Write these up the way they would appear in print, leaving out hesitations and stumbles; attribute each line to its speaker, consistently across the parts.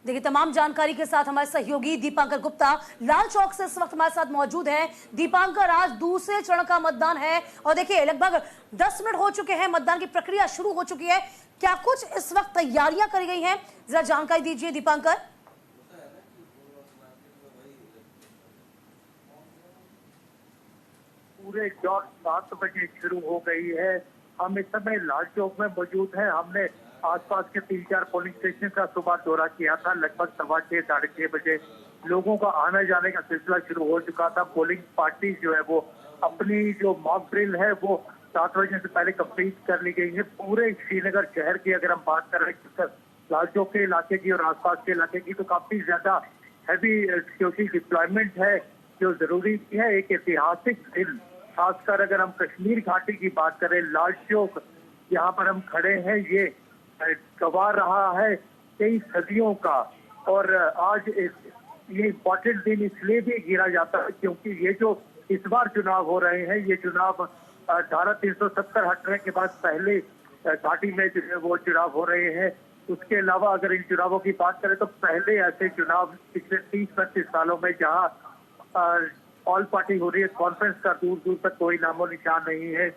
Speaker 1: देखिए, तमाम जानकारी के साथ हमारे सहयोगी दीपांकर गुप्ता लाल चौक से इस वक्त हमारे साथ मौजूद हैं। दीपांकर, आज दूसरे चरण का मतदान है और देखिए लगभग 10 मिनट हो चुके हैं, मतदान की प्रक्रिया शुरू हो चुकी है। क्या कुछ इस वक्त तैयारियां करी गई हैं, जरा जानकारी दीजिए दीपांकर।
Speaker 2: पूरे 7 बजे शुरू हो गई है। हम इस समय लाल चौक में मौजूद हैं। हमने आसपास के 3-4 पोलिंग स्टेशन का सुबह दौरा किया था। लगभग 6:15 साढ़े 6 बजे लोगों का आने जाने का सिलसिला शुरू हो चुका था। पोलिंग पार्टी जो है वो अपनी जो मॉक ड्रिल है वो 7 बजे से पहले कंप्लीट कर ली गई है। पूरे श्रीनगर शहर की अगर हम बात कर रहे हैं, लाल चौक के इलाके की और आसपास के इलाके की, तो काफी ज्यादा हैवी सिक्योरिटी डिप्लॉयमेंट है जो जरूरी है। एक ऐतिहासिक दिन, खासकर अगर हम कश्मीर घाटी की बात करें, लाल चौक यहाँ पर हम खड़े हैं, ये गवाह रहा है कई सदियों का। और आज ये इम्पोर्टेंट दिन इसलिए भी गिना जाता है क्योंकि ये जो इस बार चुनाव हो रहे हैं, ये चुनाव धारा 370 हटने के बाद पहले घाटी में जो है वो चुनाव हो रहे हैं। उसके अलावा अगर इन चुनावों की बात करें तो पहले ऐसे चुनाव पिछले 30-35 सालों में जहाँ ऑल पार्टी हो रही है, कॉन्फ्रेंस का दूर दूर तक कोई नामो निशान नहीं है,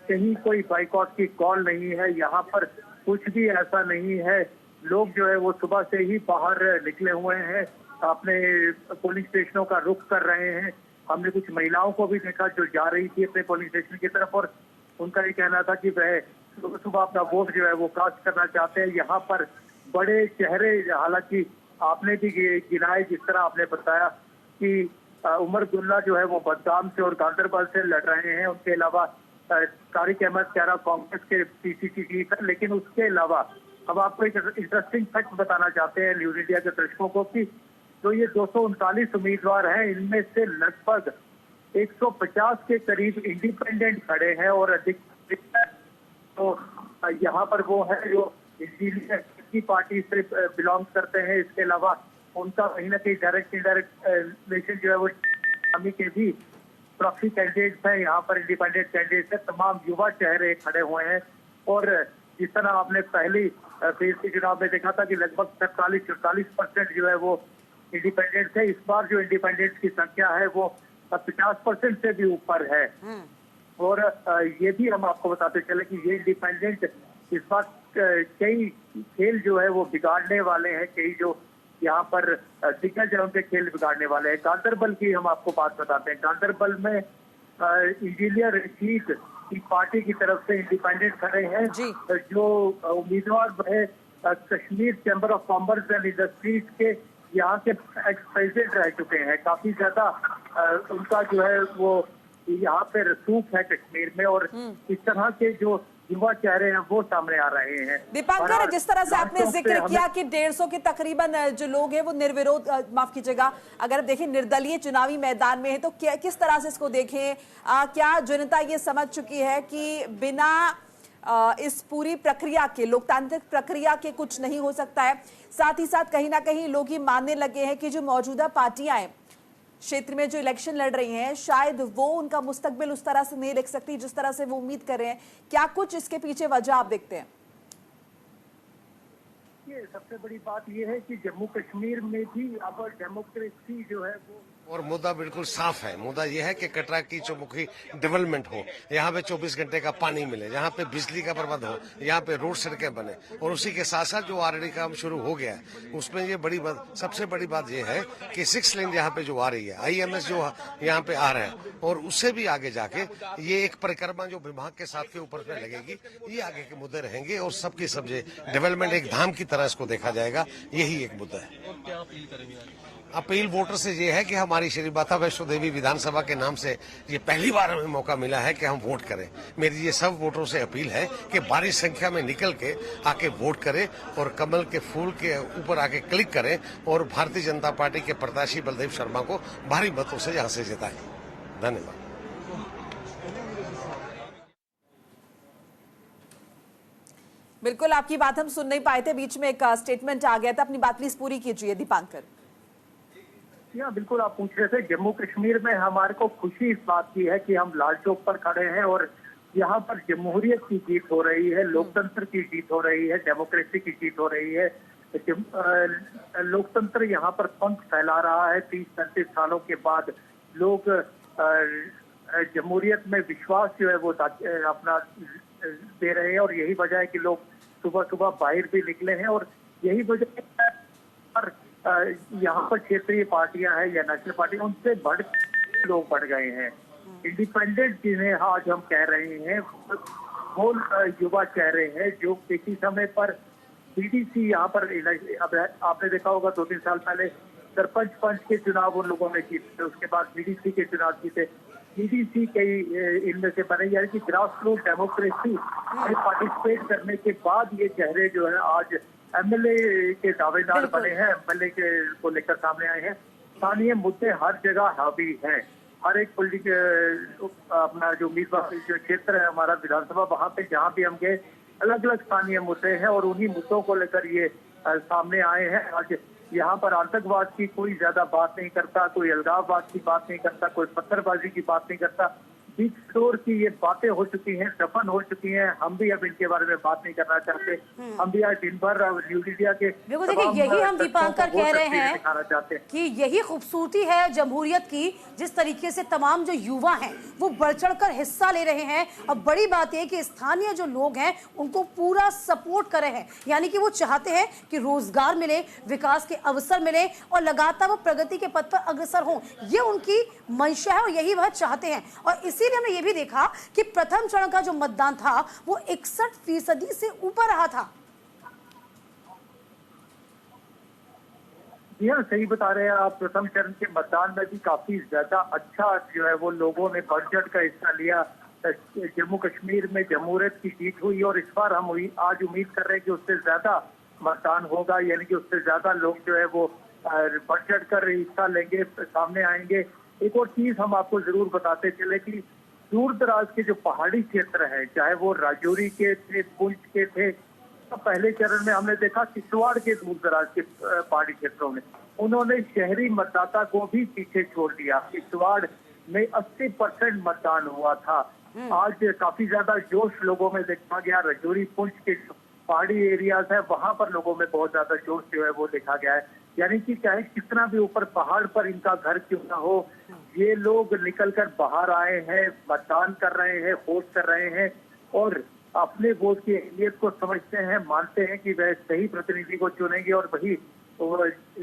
Speaker 2: कहीं कोई बाइकआउट की कॉल नहीं है, यहाँ पर कुछ भी ऐसा नहीं है। लोग जो है वो सुबह से ही बाहर निकले हुए हैं, अपने पोलिंग स्टेशनों का रुख कर रहे हैं। हमने कुछ महिलाओं को भी देखा जो जा रही थी अपने पोलिंग स्टेशन की तरफ, और उनका ये कहना था कि वह सुबह अपना वोट जो है वो कास्ट करना चाहते हैं। यहाँ पर बड़े चेहरे, हालांकि आपने भी गिनाए, जिस तरह आपने बताया कि उमर अब्दुल्ला जो है वो बदगाम से और गांधरबल से लड़ रहे हैं। उनके अलावा तारिक अहमद कैरा कांग्रेस के पीसीसी जीत है। लेकिन उसके अलावा हम आपको एक इंटरेस्टिंग फैक्ट बताना चाहते हैं न्यूज इंडिया के दर्शकों को कि जो ये 239 उम्मीदवार हैं, इनमें से लगभग 150 के करीब इंडिपेंडेंट खड़े हैं और अधिक तो यहाँ पर वो है जो की पार्टी से बिलोंग करते हैं। इसके अलावा उनका कहीं ना कहीं डायरेक्ट इनडायरेक्ट रिलेशन जो है वो के भी प्रॉक्सी कैंडिडेट्स हैं। यहाँ पर इंडिपेंडेंट कैंडिडेट्स हैं, तमाम युवा चेहरे खड़े हुए हैं। और जिस तरह आपने पहली फेज के चुनाव में देखा था कि लगभग 43-44% जो है वो इंडिपेंडेंट है, इस बार जो इंडिपेंडेंट्स की संख्या है वो 50% से भी ऊपर है। और ये भी हम आपको बताते चले कि ये इंडिपेंडेंट इस बार कई खेल जो है वो बिगाड़ने वाले हैं, कई जो यहाँ पर दिग्गज उनके खेल बिगाड़ने वाले हैं। गांधरबल की हम आपको बात बताते हैं। गांधरबल में इंजीनियर रशीद की पार्टी की तरफ से इंडिपेंडेंट खड़े हैं, जो उम्मीदवार है Kashmir chamber of commerce and industries के यहाँ के एक्स प्रेसिडेंट रह चुके हैं। काफी ज्यादा उनका जो है वो यहाँ पे रसूख है कश्मीर में, और इस तरह के जो युवा चेहरे हैं वो सामने आ रहे हैं।
Speaker 3: दीपांकर, जिस तरह से आपने जिक्र किया कि 150 के तकरीबन जो लोग हैं वो निर्विरोध, माफ कीजिएगा, अगर देखें निर्दलीय चुनावी मैदान में है तो किस तरह से इसको देखें? क्या जनता ये समझ चुकी है कि बिना इस पूरी प्रक्रिया के, लोकतांत्रिक प्रक्रिया के कुछ नहीं हो सकता है? साथ ही साथ कहीं ना कहीं लोग ये मानने लगे हैं कि जो मौजूदा पार्टियां हैं क्षेत्र में जो इलेक्शन लड़ रही हैं, शायद वो उनका मुस्तकबिल उस तरह से नहीं लिख सकती जिस तरह से वो उम्मीद कर रहे हैं। क्या कुछ इसके पीछे वजह आप देखते हैं?
Speaker 2: ये सबसे बड़ी बात ये है कि जम्मू कश्मीर में भी अब डेमोक्रेसी जो है वो,
Speaker 4: और मुद्दा बिल्कुल साफ है। मुद्दा यह है कि कटरा की चौमुखी डेवलपमेंट हो, यहाँ पे 24 घंटे का पानी मिले, यहाँ पे बिजली का प्रबंध हो, यहाँ पे रोड सड़कें बने, और उसी के साथ साथ जो ऑलरेडी काम शुरू हो गया है उसमें ये बड़ी बात, सबसे बड़ी बात ये है कि 6 लेन यहाँ पे जो आ रही है, IMS जो यहाँ पे आ रहा है, और उससे भी आगे जाके ये एक परिक्रमा जो विभाग के साथ के ऊपर में लगेगी, ये आगे के मुद्दे रहेंगे और सबकी सब डेवलपमेंट एक धाम की तरह इसको देखा जाएगा। यही एक मुद्दा है। अपील वोटर से ये है कि हमारी श्री माता वैष्णो देवी विधानसभा के नाम से ये पहली बार हमें मौका मिला है कि हम वोट करें। मेरी ये सब वोटरों से अपील है कि भारी संख्या में निकल के आके वोट करें और कमल के फूल के ऊपर आके क्लिक करें और भारतीय जनता पार्टी के प्रत्याशी बलदेव शर्मा को भारी मतों से यहाँ से जिताएं। धन्यवाद।
Speaker 3: बिल्कुल, आपकी बात हम सुन नहीं पाए थे, बीच में एक स्टेटमेंट आ गया था। अपनी बात प्लीज पूरी कीजिए दीपांकर।
Speaker 2: बिल्कुल, आप पूछ रहे थे जम्मू कश्मीर में हमारे को खुशी इस बात की है कि हम लाल चौक पर खड़े हैं और यहाँ पर जमहूरियत की जीत हो रही है, लोकतंत्र की जीत हो रही है, डेमोक्रेसी की जीत हो रही है। लोकतंत्र यहाँ पर पंख फैला रहा है। 30-35 सालों के बाद लोग जमहूरियत में विश्वास जो है वो अपना दे रहे हैं, और यही वजह है कि लोग सुबह सुबह बाहर भी निकले हैं। और यही वजह है यहाँ पर क्षेत्रीय पार्टियां हैं या नेशनल पार्टी, उनसे लोग बढ़ गए हैं। इंडिपेंडेंट जिन्हें आज हम कह रहे हैं वो युवा कह रहे हैं, जो किसी समय पर बीडीसी यहाँ पर आपने देखा होगा 2-3 साल पहले सरपंच पंच के चुनाव उन लोगों ने जीते, उसके बाद बीडीसी के चुनाव जीते। बीडीसी कई इनमें से बने, यानी कि ग्रास रूट डेमोक्रेसी में पार्टिसिपेट करने के बाद ये चेहरे जो है आज एमएलए के दावेदार बने हैं, एमएलए के को लेकर सामने आए हैं। स्थानीय मुद्दे हर जगह हावी हैं। हर एक पॉलिटिकल अपना जो उम्मीदवार जो क्षेत्र है हमारा विधानसभा, वहां पे जहां भी हम गए अलग अलग स्थानीय मुद्दे हैं, और उन्हीं मुद्दों को लेकर ये सामने आए हैं। आज यहाँ पर आतंकवाद की कोई ज्यादा बात नहीं करता, कोई अलगाववाद की बात नहीं करता, कोई पत्थरबाजी की बात नहीं करता। बीच फ्लोर की ये बातें हो चुकी हैं, दफन हो चुकी हैं। हम भी अब इनके बारे में बात नहीं करना चाहते। हम भी आज दिन भर न्यूज इंडिया के
Speaker 1: बिल्कुल देखिए, यही हम दीपांकर कह रहे हैं कि यही खूबसूरती है जमहूरियत की, जिस तरीके से तमाम जो युवा हैं वो बढ़ चढ़कर हिस्सा ले रहे हैं। और बड़ी बात यह कि स्थानीय जो लोग हैं उनको पूरा सपोर्ट कर रहे हैं, यानी कि वो चाहते हैं कि रोजगार मिले, विकास के अवसर मिले और लगातार वो प्रगति के पथ पर अग्रसर हों। ये उनकी मंशा है और यही वह चाहते हैं। और इसीलिए हमने ये भी देखा कि प्रथम चरण का जो मतदान था वो 61% से ऊपर रहा था।
Speaker 2: जी हाँ, सही बता रहे हैं आप। प्रथम चरण के मतदान में भी काफी ज्यादा अच्छा जो है वो लोगों ने बढ़ चढ़ का हिस्सा लिया। जम्मू कश्मीर में जमहूरियत की जीत हुई, और इस बार हम आज उम्मीद कर रहे हैं कि उससे ज्यादा मतदान होगा, यानी कि उससे ज्यादा लोग जो है वो बढ़ चढ़ कर हिस्सा लेंगे, सामने आएंगे। एक और चीज हम आपको जरूर बताते चले कि दूर दराज के जो पहाड़ी क्षेत्र है, चाहे वो राजौरी के थे, पुंछ के थे, तो पहले चरण में हमने देखा किश्तवाड़ के दूर दराज के पहाड़ी क्षेत्रों में उन्होंने शहरी मतदाता को भी पीछे छोड़ दिया। किश्तवाड़ में 80% मतदान हुआ था। आज काफी ज्यादा जोश लोगों में देखा गया। राजौरी पुंछ के पहाड़ी एरियाज है, वहां पर लोगों में बहुत ज्यादा जोश जो है वो देखा गया है। यानी कि चाहे कितना भी ऊपर पहाड़ पर इनका घर क्यों ना हो, ये लोग निकलकर बाहर आए हैं, मतदान कर रहे हैं, वोट कर रहे हैं, और अपने वोट की अहमियत को समझते हैं, मानते हैं कि वह सही प्रतिनिधि को चुनेंगे, और वही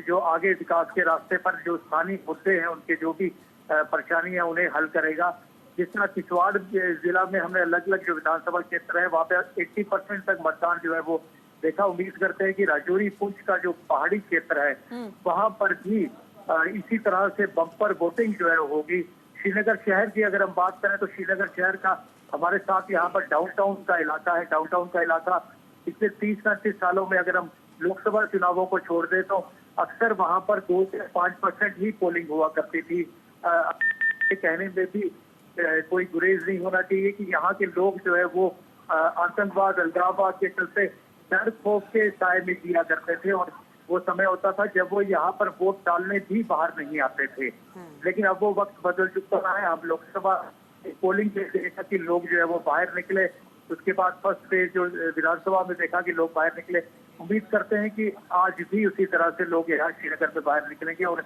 Speaker 2: जो आगे विकास के रास्ते पर जो स्थानीय मुद्दे हैं, उनके जो भी परेशानियां उन्हें हल करेगा। जिस तरह किश्तवाड़ जिला में हमने अलग अलग जो विधानसभा क्षेत्र है वहाँ पे 80% तक मतदान जो है वो देखा। उम्मीद करते हैं कि राजौरी पुंछ का जो पहाड़ी क्षेत्र है वहां पर भी इसी तरह से बम्पर वोटिंग जो है होगी। श्रीनगर शहर की अगर हम बात करें तो श्रीनगर शहर का हमारे साथ यहाँ पर डाउनटाउन का इलाका है। डाउनटाउन का इलाका पिछले 30-35 सालों में अगर हम लोकसभा चुनावों को छोड़ दें तो अक्सर वहां पर 2 से 5% ही पोलिंग हुआ करती थी। कहने में भी कोई गुरेज नहीं होना चाहिए कि यहाँ के लोग जो है वो आतंकवाद अलगाववाद के चलते डर खौफ के साए में जिया करते थे, और वो समय होता था जब वो यहाँ पर वोट डालने भी बाहर नहीं आते थे। लेकिन अब वो वक्त बदल चुका है। अब लोकसभा पोलिंग में देखा कि लोग जो है वो बाहर निकले, उसके बाद फर्स्ट फेज जो विधानसभा में देखा कि लोग बाहर निकले। उम्मीद करते हैं कि आज भी उसी तरह से लोग यहाँ श्रीनगर में बाहर निकलेंगे और